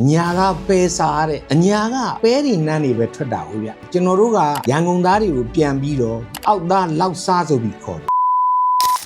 ညာကပဲစားတဲ့အညာကပဲဒီနန်းတွေပဲထွက်တာဟုတ်ဗျကျွန်တော်တို့ကရန်ကုန်သားတွေကိုပြန်ပြီးတော့အောက်သားလောက်စားဆိုပြီးခေါ်တယ်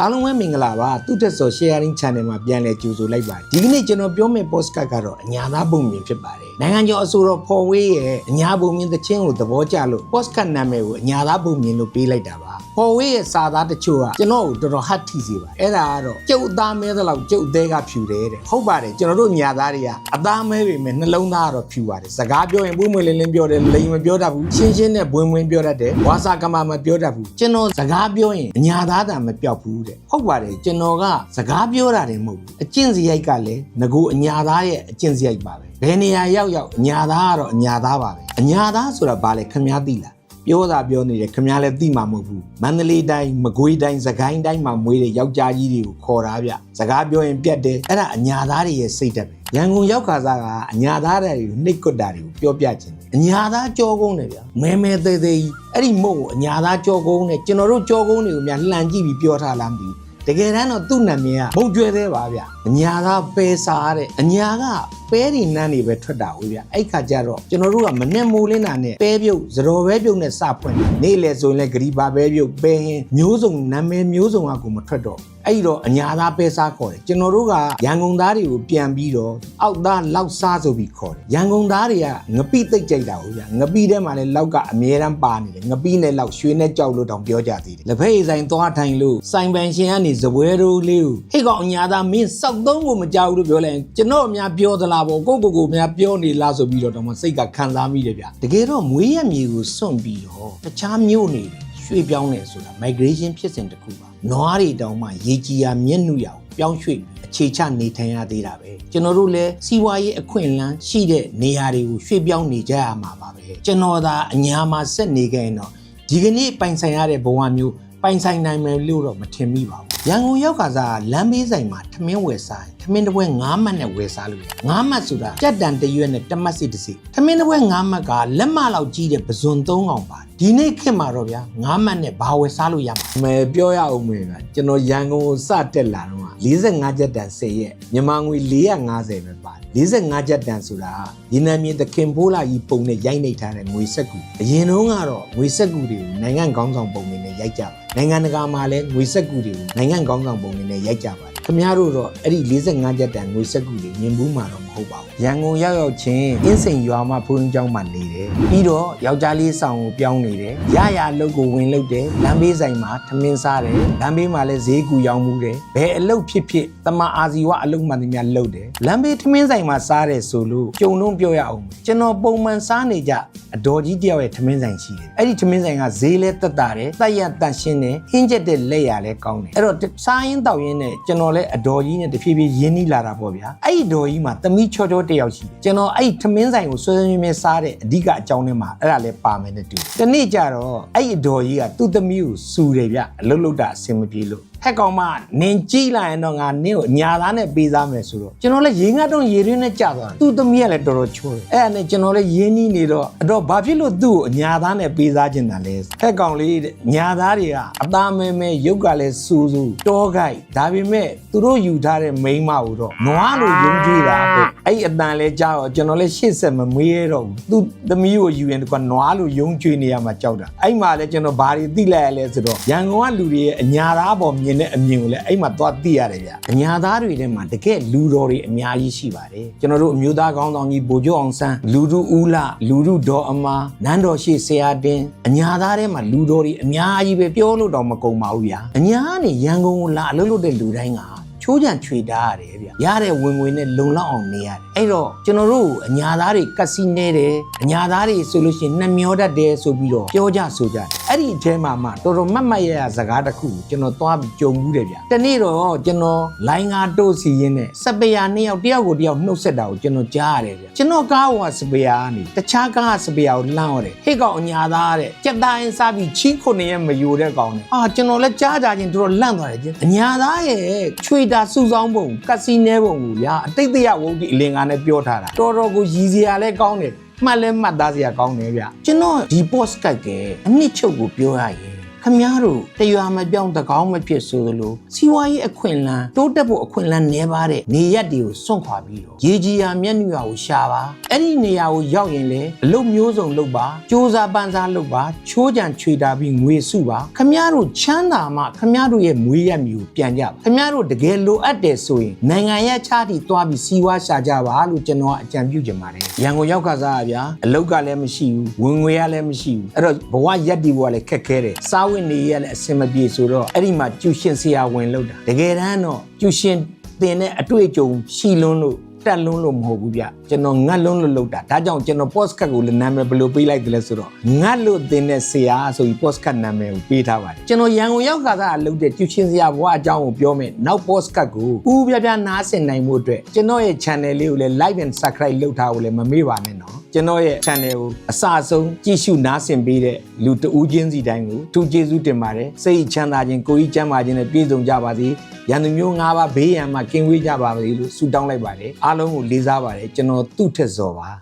အားလုံးပဲမင်္ဂလာပါသူတက်စော sharing channel မှာပြန်လည်ကြိုဆိုလိုက်ပါဒီကနေ့ကျွန်တော်ပြောမယ့် podcast ကတော့အညာသားပုံမြင်ဖြစ်ပါတယ်နိုင်ငံကျော်အဆိုတော်ဖော်ဝေးရဲ့အညာပုံမြင်သချင်းကိုသဘောကျလို့ podcast နာမည်ကိုအညာသားပုံမြင်လို့ပေးလိုက်တာပါဖော်ဝေးရဲ့စာသားတချို့ကကျွန်တော်ကိုတော်တော်ဟတ်ထိစေပါအဲ့ဒါကတော့ကျုပ်အသားမဲသလောက်ကျုပ်အသေးကဖြူတယ်တဲ့ဟုတ်ပါတယ်ကျွန်တော်တို့ညာသားတွေကအသားမဲပေမဲ့နှလုံးသားကတော့ဖြူပါတယ်စကားပြောရင်ပွင့်ပွင့်လင်းလင်းပြောတယ်လိမ်မပြောတတ်ဘူးရှင်းရှင်းနဲ့ဘွင်ဘွင်ပြောတတ်တယ်ဝါစာကမမပြောတတ်ဘူးကျွန်တော်စကားပြောရင်အညာသားတန်မပြောက်ဘူးတဲ့ဟုတ်ပါတယ်ကျွန်တော်ကစကားပြောတာတယ်မဟုတ်ဘူးအကျင့်စရိုက်ကလည်းငကိုအညာသားရဲ့အကျင့်စရိုက်ပါပဲဘယ်နေရာရောက်ရောက်အညာသားကတော့အညာသားပါပဲအညာသားဆိုတာဘာလဲခင်ဗျားသိလားပြောတာပြောနေတယ်ခင်ဗျားလည်းသိမှာမဟုတ်ဘူးမန္တလေးတိုင်းမကွေးတိုင်းစကိုင်းတိုင်းမှာမွေးတဲ့ယောက်ျားကြီးတွေကိုခေါ်တာဗျစကားပြောရင်ပြတ်တယ်အဲ့ဒါအညာသားတွေရဲ့စိတ်ဓာတ်ပဲရန်ကုန်ရောက်ခါစားကအညာသားတွေကိုနှိတ်ကွတာတွေကိုပြောပြခြင်းအညာသားကြောကုန်းတယ်ဗျမဲမဲသေးသေးကြီးအဲ့ဒီမုတ်ကိုအညာသားကြောကုန်းနဲ့ကျွန်တော်တို့ကြောကုန်းတွေကိုများလှန်ကြည့်ပြီးပြောထားလားမသိဘူးတကယ်တမ်းတော့သူ့နာမည်ကမုံကျွဲသေးပါဗျအညာကပဲစားတဲ့အညာကပဲဒီနန်းတွေပဲထွက်တာဟုတ်ဗျအဲ့ခါကျတော့ကျွန်တော်တို့ကမနဲ့မိုးလင်းတာနဲ့ပဲပြုတ်စတော်ပဲပြုတ်နဲ့စဖွင့်နေလေဆိုရင်လည်းဂရီပါပဲပြုတ်ပဲဟင်းမျိုးစုံနာမည်မျိုးစုံကကိုမထွက်တော့အဲ့တော့အညာသားပဲစားခေါ်တယ်ကျွန်တော်တို့ကရန်ကုန်သားတွေကိုပြန်ပြီးတော့အောက်သားလောက်စားဆိုပြီးခေါ်တယ်ရန်ကုန်သားတွေကငပိသိပ်ကြိုက်တာဟုတ်ဗျငပိထဲမှာလည်းလောက်ကအမြဲတမ်းပါနေတယ်ငပိနဲ့လောက်ရွှေနဲ့ကြောက်လို့တောင်ပြောကြသေးတယ်လက်ဖက်ရည်ဆိုင်သွားထိုင်လို့ဆိုင်ပန်ရှင်ကနေဇပွဲတိုးလေးကိုဟဲ့ကောင်အညာသားမင်းစောက်သုံးကိုမကြောက်လို့ပြောလိုက်ကျွန်တော်အများပြောသလားပေါ့ကိုများပြောနေလားဆိုပြီးတော့မှစိတ်ကခံစားမိတယ်ဗျတကယ်တော့မွေးရမြေကိုစွန့်ပြီးတော့တခြားမြို့နေရွှေ့ပြောင်းနေဆိုတာ migration ဖြစ်စဉ်တစ်ခုပါနွားတွေတောင်မှရေကြီးရာမျက်နှာရအောင်ပြောင်းရွှေ့အခြေချနေထိုင်ရသေးတာပဲကျွန်တော်တို့လည်းစီးပွားရေးအခွင့်အလမ်းရှိတဲ့နေရာတွေကိုရွှေ့ပြောင်းနေကြရမှာပါပဲကျွန်တော်သာအညာမှာဆက်နေခဲ့ရင်တော့ဒီကနေ့ပိုင်ဆိုင်ရတဲ့ဘဝမျိုးပိုင်ဆိုင်နိုင်မယ်လို့တော့မထင်မိပါဘူးရန်ကုန်ရောက်ခါစားလမ်းဘေးဆိုင်မှာထမင်းဝယ်စားထမင်းတစ်ပွဲ9မှတ်နဲ့ဝယ်စားလို့ရ9မှတ်ဆိုတာကြက်တန်တရွက်နဲ့တမတ်စီတစ်စီထမင်းတစ်ပွဲ9မှတ်ကလက်မလောက်ကြီးတဲ့ပဇွန်3កောင်ပါဒီနေ့ခေတ်မှာတော့ဗျာ9မှတ်နဲ့ဘာဝယ်စားလို့ရမှာမယ်ပြောရအောင်မယ်ဗျာကျွန်တော်ရန်ကုန်ကိုစတက်လာတော့45ကျက်တန်10ရက်မြန်မာငွေ450ပဲပါတယ်45ကျက်တန်ဆိုတာရေနံမြေသခင်ဖိုးလာကြီးပုံနဲ့ရိုက်နှိပ်ထားတဲ့ငွေစက်ကူအရင်တုန်းကတော့ငွေစက်ကူတွေကိုနိုင်ငံခေါင်းဆောင်ပုံတွေနဲ့ရိုက်ကြပါနိုင်ငံတကာမှာလည်းငွေစက်ကူတွေကိုနိုင်ငံခေါင်းဆောင်ပုံတွေနဲ့ရိုက်ကြပါတယ်ခင်ဗျားတို့တော့အဲ့ဒီ45ကျက်တန်ငွေစက်ကူတွေမြင်ဘူးမှာတော့မဟုတ်ပါဘူးရန်ကုန်ရောက်ချင်းအင်းစိန်ရွာမှာဘုန်းကြီးကျောင်းမှာနေတယ်ပြီးတော့ယောက်ျားလေးဆောင်ကိုပြောင်းနေတယ်ရရအလုပ်ကိုဝင်လုပ်တယ်လမ်းဘေးဆိုင်မှာထမင်းစားတယ်လမ်းဘေးမှာလည်းဈေးကူရောင်းမှုတယ်ဘယ်အလုပ်ဖြစ်ဖြစ်တမအာဇီဝအလုပ်မှန်သမျှလုပ်တယ်လမ်းဘေးထမင်းဆိုင်မှာစားတယ်ဆိုလို့ကြုံတော့ပြောရအောင်ကျွန်တော်ပုံမှန်စားနေကြအတော်ကြီးတယောက်ရဲ့ထမင်းဆိုင်ရှိတယ်အဲ့ဒီထမင်းဆိုင်ကဈေးလဲတက်တာတယ်တက်ရတန့်ရှင်းတယ်ဟင်းချက်တဲ့လက်ရလဲကောင်းတယ်အဲ့တော့စားရင်တောက်ရင်နဲ့ကျွန်တော်လည်းအတော်ကြီးနဲ့တဖြည်းဖြည်းရင်းနှီးလာတာပေါ့ဗျာအဲ့ဒီတော်ကြီးမှာသမီးချောချောတယောက်ရှိတယ်ကျွန်တော်အဲ့ဒီထမင်းဆိုင်ကိုဆွဲဆွဲမြဲမြဲစားတဲ့အဓိကအကြောင်းနဲ့မှာအဲ့ဒါလဲပါမယ်နဲ့တူတနေ့ကျတော့အဲ့ဒီတော်ကြီးကသူ့သမီးကိုစူတယ်ဗျအလုပ်လုပ်တာအဆင်မပြေလို့ဟဲ့ကောင်မနင်ကြည့်လိုက်ရင်တော့ငါနင့်ကိုအညာသားနဲ့ပေးစားမယ်ဆိုတော့ကျွန်တော်လည်းရေငတ်တော့ရေရင်းနဲ့ကြာသွားတယ်သူ့သမီးကလည်းတော်တော်ချိုးတယ်အဲ့ဒါနဲ့ကျွန်တော်လည်းရင်းနှီးနေတော့ဘာဖြစ်လို့သူ့ကိုအညာသားနဲ့ပေးစားခြင်းတာလဲဟဲ့ကောင်လေးညာသားတွေကအသားမဲမဲရုပ်ကလည်းစူးစူးတောခိုက်ဒါပေမဲ့သူတို့ယူထားတဲ့မိန်းမကိုတော့နွားလိုယုံကြည်တာပဲအဲ့အတန်လဲကြာတော့ကျွန်တော်လည်းရှေ့ဆက်မမေးရတော့ဘူးသူ့သမီးကိုယူရင်ကနွားလိုယုံကြည်နေရမှာကြောက်တာအဲ့မှာလည်းကျွန်တော်ဘာတွေသိလိုက်ရလဲဆိုတော့ရန်ကုန်ကလူတွေရဲ့အညာသားပေါ်မြင်တဲ့အမြင်ကိုလည်းအဲ့မှာသွားသိရတယ်ဗျအညာသားတွေထဲမှာတကယ်လူတော်တွေအများကြီးရှိပါတယ်ကျွန်တော်တို့အမျိုးသားကောင်းဆောင်ကြီးဗိုလ်ချုပ်အောင်ဆန်းလူထုဦးလာလူထုဒေါ်အမာနန်းတော်ရှိဆရာတင်အညာသားထဲမှာလူတော်တွေအများကြီးပဲပြောလို့တော့မကုန်ပါဘူးဗျာအညာကနေရန်ကုန်ကိုလာအလုပ်လုပ်တဲ့လူတိုင်းကချိုးကြံချွေတာရတယ်ဗျရတဲ့ဝင်ငွေနဲ့လုံလောက်အောင်နေရတယ်အဲ့တော့ကျွန်တော်တို့အညာသားတွေကစီနေတယ်အညာသားတွေဆိုလို့ရှိရင်နှမျောတတ်တယ်ဆိုပြီးတော့ပြောကြဆိုကြတယ်အဲ့ဒီအထဲမှာမှတော်တော်မတ်ရစကားတစ်ခုကျွန်တော်သွားပြီးကြုံဘူးတယ်ဗျတနေ့တော့ကျွန်တော်လိုင်းကားတို့စီရင်းနဲ့စပယ်ယာ2ယောက်တယောက်ကိုတယောက်နှုတ်ဆက်တာကိုကျွန်တော်ကြားရတယ်ဗျကျွန်တော်ကားကစပယ်ယာကနေတခြားကားကစပယ်ယာကိုလှမ်းရတယ်ဟဲ့ကောင်အညာသားတဲ့ကြက်သားရင်စားပြီးချီးခုနှစ်ရက်မယိုတဲ့ကောင်နဲ့ကျွန်တော်လည်းကြားချင်းတော်တော်လန့်သွားတယ်အညာသားရဲ့ချွေတာစုဆောင်းပုံကစီနဲပုံကိုဗျာအတိတ်တရဝုန်းဒီအလင်ကနဲ့ပြောထားတာတော်တော်ကိုရည်စရာလဲကောင်းတယ်မှတ်လဲမှတ်သားစရာကောင်းတယ်ဗျကျွန်တော်ဒီ podcast ကအနှစ်ချုပ်ကိုပြောရရင် ခမည်းတော်တရားမပြောင်းတကောင်းမဖြစ်ဆိုသလိုစီးပွားရေးအခွင့်အလမ်းတိုးတက်ဖို့အခွင့်အလမ်းနည်းပါတဲ့နေရက်တွေကိုစွန့်ခွာပြီးတော့ရေကြီးရာမျက်နှာကိုရှာပါအဲ့ဒီနေရာကိုရောက်ရင်လေအလုပ်မျိုးစုံလုပ်ပါစူးစမ်းပန်းစားလုပ်ပါချိုးကြံချွေတာပြီးငွေစုပါခမည်းတော်ချမ်းသာမှခမည်းတော်ရဲ့မွေးရမျိုးပြန်ကြပါခမည်းတော်တကယ်လိုအပ်တယ်ဆိုရင်နိုင်ငံရဲ့ခြားတီသွားပြီးစီးပွားရှာကြပါလို့ကျွန်တော်အကြံပြုချင်ပါတယ်ရန်ကုန်ရောက်ကစားဗျာအလုပ်ကလည်းမရှိဘူးဝင်ငွေရလည်းမရှိဘူးအဲ့တော့ဘဝရက်တီဘဝလည်းခက်ခဲတယ်စားဝတ်နေရလည်းအဆင်မပြေဆိုတော့အဲ့ဒီမှာကျူရှင်ဆရာဝင်လောက်တာတကယ်တမ်းတော့ကျူရှင်သင်တဲ့အတွေ့အကြုံရှိလွန်းလို့တက်လွန်းလို့မဟုတ်ဘူးဗျကျွန်တော်ငတ်လွန်းလို့လုပ်တာဒါကြောင့်ကျွန်တော် podcast ကိုလည်းနာမည်ဘယ်လိုပေးလိုက်တယ်လဲဆိုတော့ငတ်လို့သင်တဲ့ဆရာဆိုပြီး podcast နာမည်ကိုပေးထားပါတယ်ကျွန်တော်ရန်ကုန်ရောက်ကစားအလုပ်တဲ့ကျူရှင်ဆရာဘဝအကြောင်းကိုပြောမယ်နောက် podcast ကိုပူပြပြနားဆင်နိုင်မှုအတွက်ကျွန်တော်ရဲ့ channel လေးကိုလည်း like and subscribe လုပ်ထားဖို့လည်းမမေ့ပါနဲ့နော်ကျွန်တော်ရဲ့ channel ကိုအစအဆုံးကြည့်ရှုနားဆင်ပေးတဲ့လူတဦးချင်းစီတိုင်းကိုသူကျေးဇူးတင်ပါတယ်စိတ်ချမ်းသာခြင်းကိုယ်ကြီးချမ်းသာခြင်းနဲ့ပြည့်စုံကြပါစေရန်သူမျိုး၅ပါးဘေးရန်မှကင်းဝေးကြပါစေလို့ဆုတောင်းလိုက်ပါတယ်အားလုံးကိုလေးစားပါတယ်ကျွန်တော်သူ့ထက်စော်ပါ